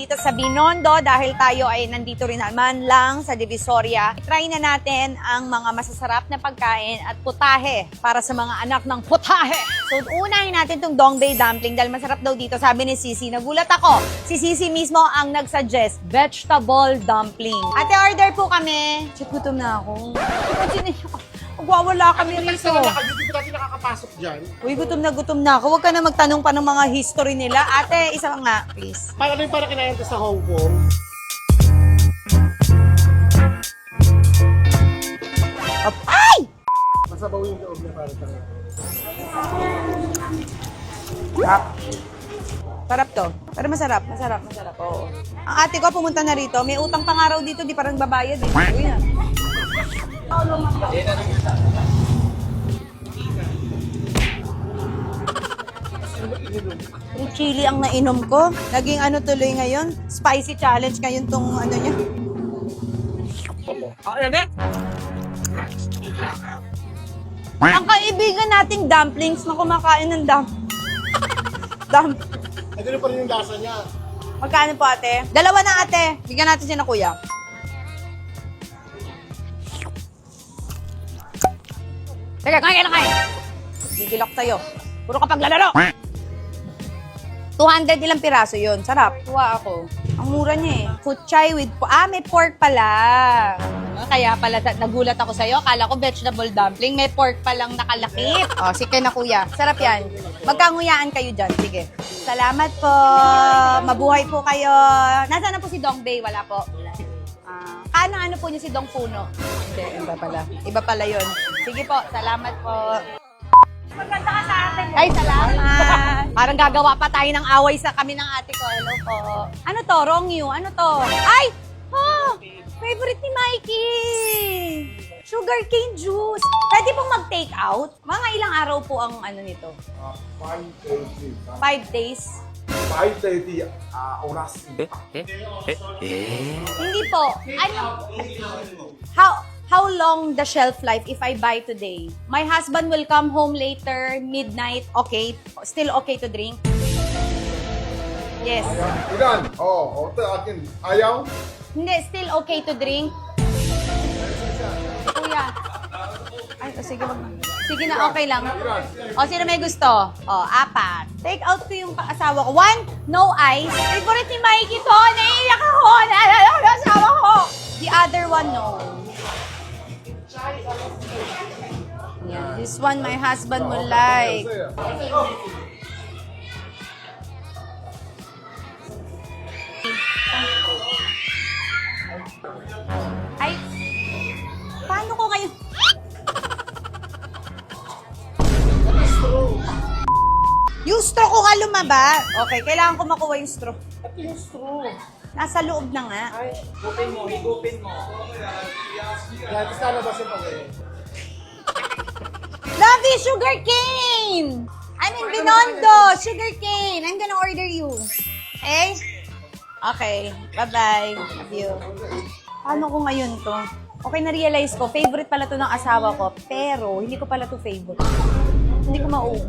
dito sa Binondo dahil tayo ay nandito rin naman lang sa Divisoria. Try na natin ang mga masasarap na pagkain at putahe para sa mga anak ng putahe. So, unahin natin itong Dongbei dumpling dahil masarap daw dito, sabi ni Sisi. Nagulat ako. Si Sisi mismo ang nagsuggest, vegetable dumpling. Ate, order po kami. Shit, gutom na ako. Magwawala kami rito. Dito natin nakakapasok dyan. Uy, gutom na ako. Huwag ka na magtanong pa ng mga history nila. Ate, isa nga, please. Para rin para kinain to sa Hong Kong. Ay! Masabaw yung loob niya para sa Sarap to. Pero masarap. Masarap. Oo. Ang ate ko pumunta na rito. May utang pang araw dito. Di parang babayad eh. Uy na. Yung chili ang nainom ko. Naging ano tuloy ngayon? Spicy challenge ngayon tong ano niya. Ang kaibigan nating dumplings na kumakain ng dumplings. Ay, ganun pa rin yung lasa niya. Magkano po ate? Dalawa na ate. Bigyan natin siya na kuya. Teka, kain. Bibilok tayo. Puro kapag lalaro. 200 ilang piraso yun. Sarap. Tuwa ako. Ang mura niya eh. Fuchay with may pork pala. Kaya pala nagulat ako sa'yo. Akala ko vegetable dumpling. May pork palang nakalakip. O, sige na kuya. Sarap yan. Magkanguyaan kayo dyan. Sige. Salamat po. Mabuhay po kayo. Nasaan na po si Dongbei? Wala po. Ano po niyo si Dong Puno? Hindi, iba pala. Iba pala yun. Sige po. Salamat po. Maganda ka sa atin. Ay, salamat. Parang gagawa pa tayo ng away sa kami ng ate ko. Hello po. Ano to? Wrong you. Ano to? Ay! Oh! Favorite ni Mikey! Sugarcane juice. Pwede pong mag-take out? Mga ilang araw po ang ano nito? 5 days. 5:30 oras. Hindi po. How long the shelf life if I buy today? My husband will come home later, midnight. Okay. Still okay to drink? Yes. Ilan? Akin. Ayaw? Hindi, still okay to drink? Kuya. Ay, sige, sige na, okay lang. O, sino may gusto? O, 4. Take out ko yung asawa ko. 1, no ice. Favorite ni Mikey to. Naiiyak ako. Naalala ko yung asawa ko. The other one, no. Yeah, this one my husband will like. Ay, paano ko ngayon? Yung straw ko nga lumaba. Okay, kailangan ko makuha yung straw. Ito yung straw. Nasa loob na nga. Ay, higupin mo. Yan, tapos lalabasin pa rin. Lovey, sugar cane! I'm in Binondo, sugar cane. I'm gonna order you. Okay? Okay, bye-bye. Love you. Paano ko ngayon to? Okay, na-realize ko, favorite pala to ng asawa ko, pero hindi ko pala to favorite. Hindi ko mauwi.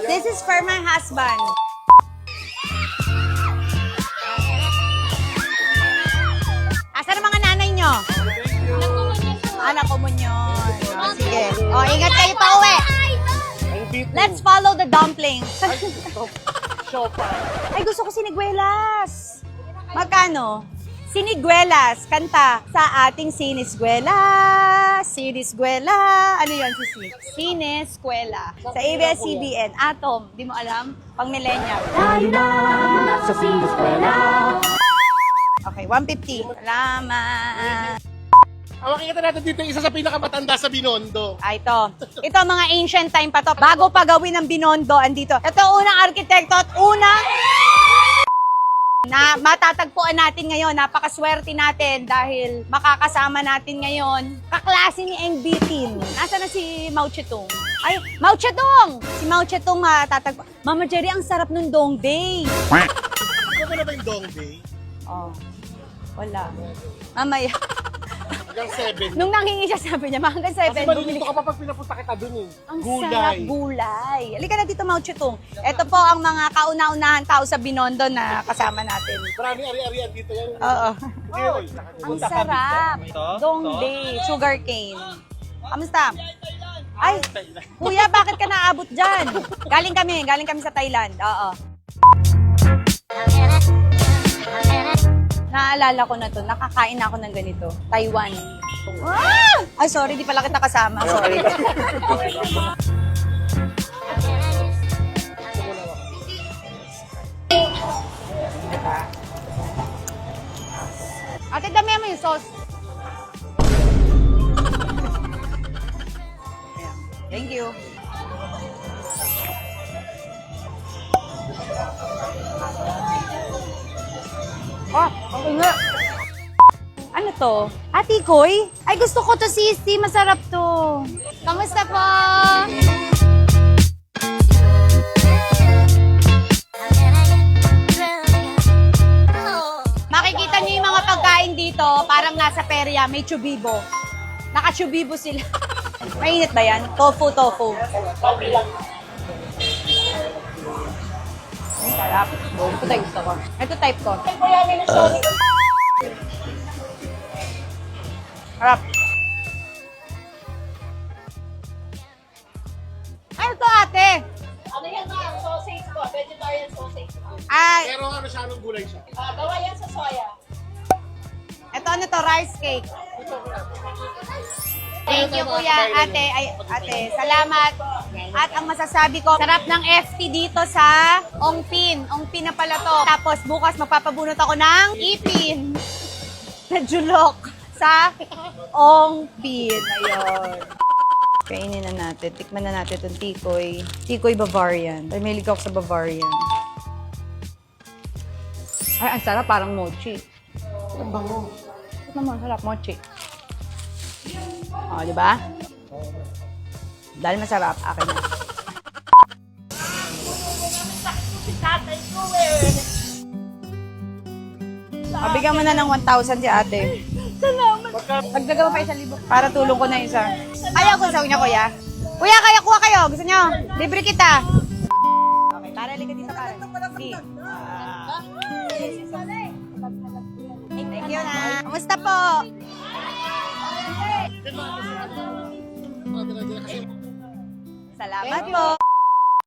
This is for my husband. Asan ang mga nanay nyo? Anak ko mo yun. Sige. O, ingat kayo pa uwi. Let's follow the dumpling. Ay, gusto ko siniguelas. Magkano? Siniguelas. Kanta sa ating sinisguela. Sinisguela. Ano yun, Sisi? Sinisguela. Sa ABS-CBN. Atom. Di mo alam? Pang millennial. Tayo na sa siniskwela. Okay, 150. Salamat. Ang makikita natin dito yung isa sa pinakamatanda sa Binondo. Ito. Ito mga ancient time pa to. Bago pa gawin ng Binondo, andito. Ito unang arkitekto at unang na matatagpuan natin ngayon. Napakaswerte natin dahil makakasama natin ngayon kaklase ni Eng Bitin. Nasaan na si Mao Zedong? Ay, Mao Zedong! Si Mao Zedong matatagpuan. Mama Jerry, ang sarap nung Dongbei. Ano ba na ba yung Dongbei? Oh, wala. Mamaya. Hanggang 7. Nung nanghingi siya, sabi niya, hanggang 7. Kasi malilito ka pa pag pinapunta kita dun eh. Ang sarap gulay. Halika na dito, Mao Chutong. Ito po ang mga kauna-unahan tao sa Binondo na kasama natin. Marami ari-arian dito yan. Oo. Ngayon, Ang sarap. Dongdae, sugar cane. Kamusta? Ay, kuya, bakit ka naabot dyan? Galing kami sa Thailand. Oo. Naalala ko na to, nakakain ako ng ganito. Taiwan. Ah! Ay, sorry, di pala kita kasama. Sorry. Ate, dami mo yung sauce. Ayan. Thank you. Ah, okay nga. Ano to? Ate Koy? Ay, gusto ko to, sisi. Masarap to. Kamusta po? Makikita niyo yung mga pagkain dito, parang nasa perya, may chubibo. Naka-chubibo sila. Mainit ba yan? Tofu. Ang sarap. Ito tayo gusto ko. Ito type ko. Sarap. Ano to, ate? Ano yan ma'am? Sausage po. Vegetarian sausage po. Ay, pero ano siya, anong gulay siya? Gawa yan sa soya. ito ano to, rice cake. Thank you, kuya. Ate, salamat. At ang masasabi ko, sarap ng FT dito sa Ongpin. Ongpin na pala to. Tapos bukas magpapabunot ako ng ipin na julok sa Ongpin. Ayun. Kainin na natin. Tikman na natin itong tikoy. Tikoy Bavarian. Ay, mahilig ako sa Bavarian. Ay, ang sarap. Parang mochi. Ang bango. Ito naman, sarap. Mochi. O, di ba? Dahil masarap, akin na. Mabigyan mo na ng 1,000 si ate. Salamat. Dagdagan mo pa 1,000. Para tulong ko na isa. Ayaw ko sa niya, kuya. Kuya, kaya kuha kayo. Gusto nyo? Libre kita. Okay, para liga dito, para. Sige. Thank you na. Kamusta po? Salamat po.